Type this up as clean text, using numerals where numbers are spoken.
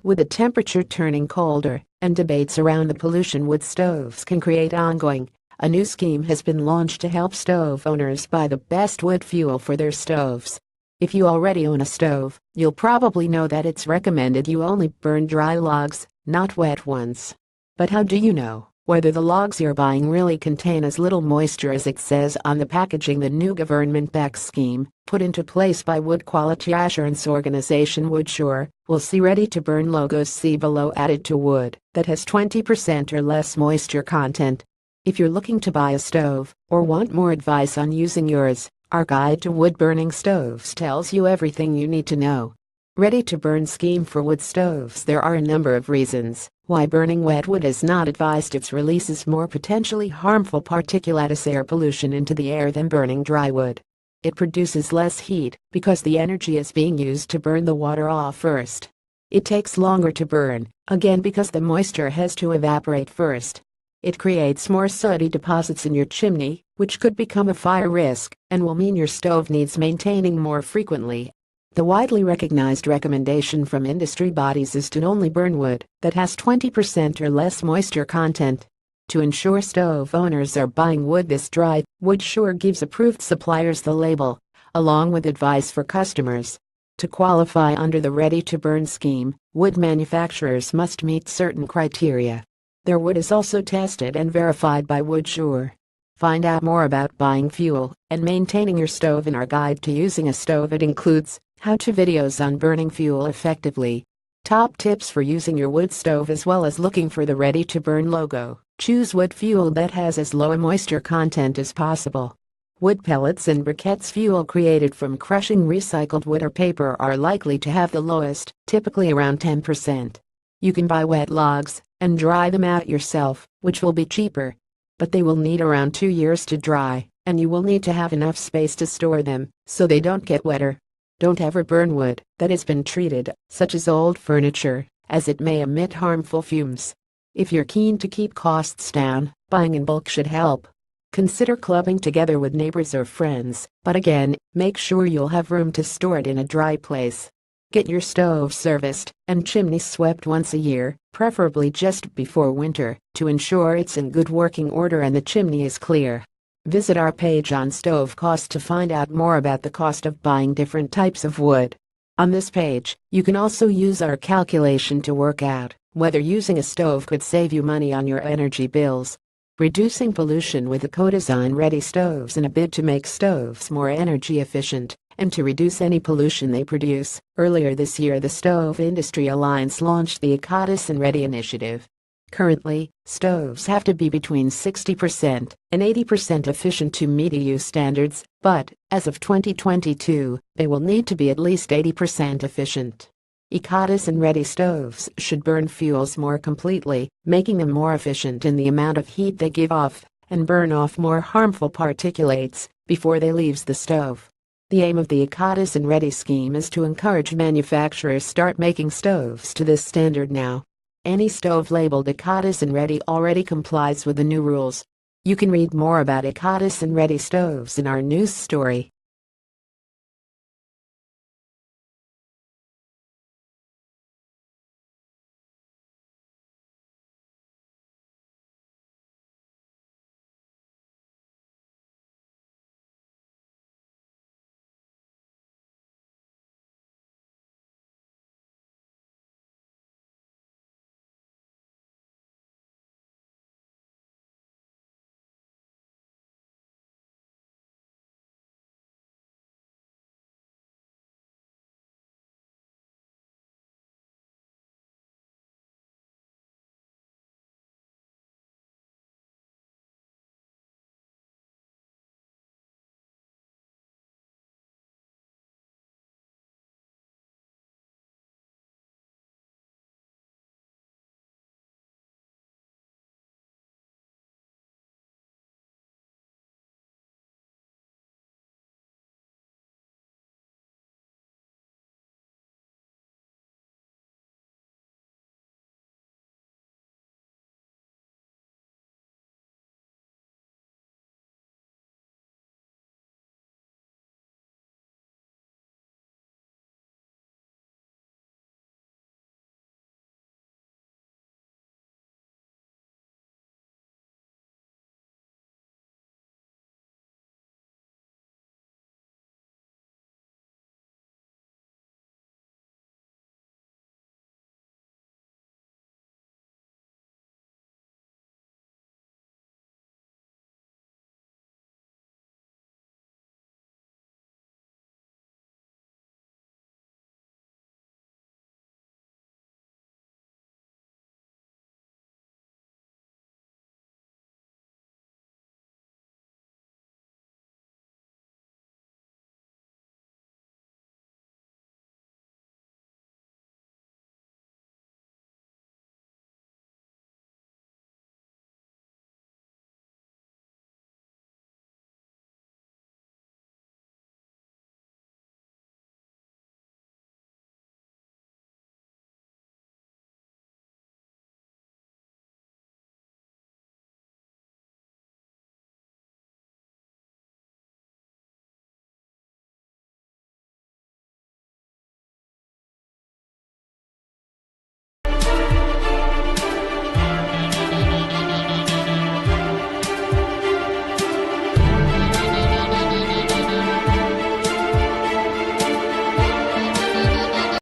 With the temperature turning colder and debates around the pollution wood stoves can create ongoing, a new scheme has been launched to help stove owners buy the best wood fuel for their stoves. If you already own a stove, you'll probably know that it's recommended you only burn dry logs, not wet ones. But how do you know whether the logs you're buying really contain as little moisture as it says on the packaging? The new government-backed scheme, put into place by wood quality assurance organization WoodSure, will see ready-to-burn logos see below added to wood that has 20% or less moisture content. If you're looking to buy a stove or want more advice on using yours, our guide to wood-burning stoves tells you everything you need to know. Ready-to-burn scheme for wood stoves. There are a number of reasons why burning wet wood is not advised. It releases more potentially harmful particulates air pollution into the air than burning dry wood. It produces less heat because the energy is being used to burn the water off first. It takes longer to burn, again because the moisture has to evaporate first. It creates more sooty deposits in your chimney, which could become a fire risk and will mean your stove needs maintaining more frequently. The widely recognized recommendation from industry bodies is to only burn wood that has 20% or less moisture content. To ensure stove owners are buying wood this dry, WoodSure gives approved suppliers the label, along with advice for customers. To qualify under the ready-to-burn scheme, wood manufacturers must meet certain criteria. Their wood is also tested and verified by WoodSure. Find out more about buying fuel and maintaining your stove in our guide to using a stove. It includes how-to videos on burning fuel effectively, top tips for using your wood stove, as well as looking for the ready-to-burn logo. Choose wood fuel that has as low a moisture content as possible. Wood pellets and briquettes. Fuel created from crushing recycled wood or paper are likely to have the lowest, typically around 10%. You can buy wet logs and dry them out yourself, which will be cheaper. But they will need around 2 years to dry, and you will need to have enough space to store them so they don't get wetter. Don't ever burn wood that has been treated, such as old furniture, as it may emit harmful fumes. If you're keen to keep costs down, buying in bulk should help. Consider clubbing together with neighbors or friends, but again, make sure you'll have room to store it in a dry place. Get your stove serviced and chimney swept once a year, preferably just before winter, to ensure it's in good working order and the chimney is clear. Visit our page on stove costs to find out more about the cost of buying different types of wood. On this page, you can also use our calculation to work out whether using a stove could save you money on your energy bills. Reducing pollution with eco-design ready stoves in a bid to make stoves more energy efficient and to reduce any pollution they produce. Earlier this year, the Stove Industry Alliance launched the Ecodesign Ready initiative. Currently, stoves have to be between 60% and 80% efficient to meet EU standards, but, as of 2022, they will need to be at least 80% efficient. Ecodesign Ready stoves should burn fuels more completely, making them more efficient in the amount of heat they give off, and burn off more harmful particulates before they leave the stove. The aim of the Ecodesign Ready scheme is to encourage manufacturers start making stoves to this standard now. Any stove labeled Ecodesign Ready already complies with the new rules. You can read more about Ecodesign Ready stoves in our news story.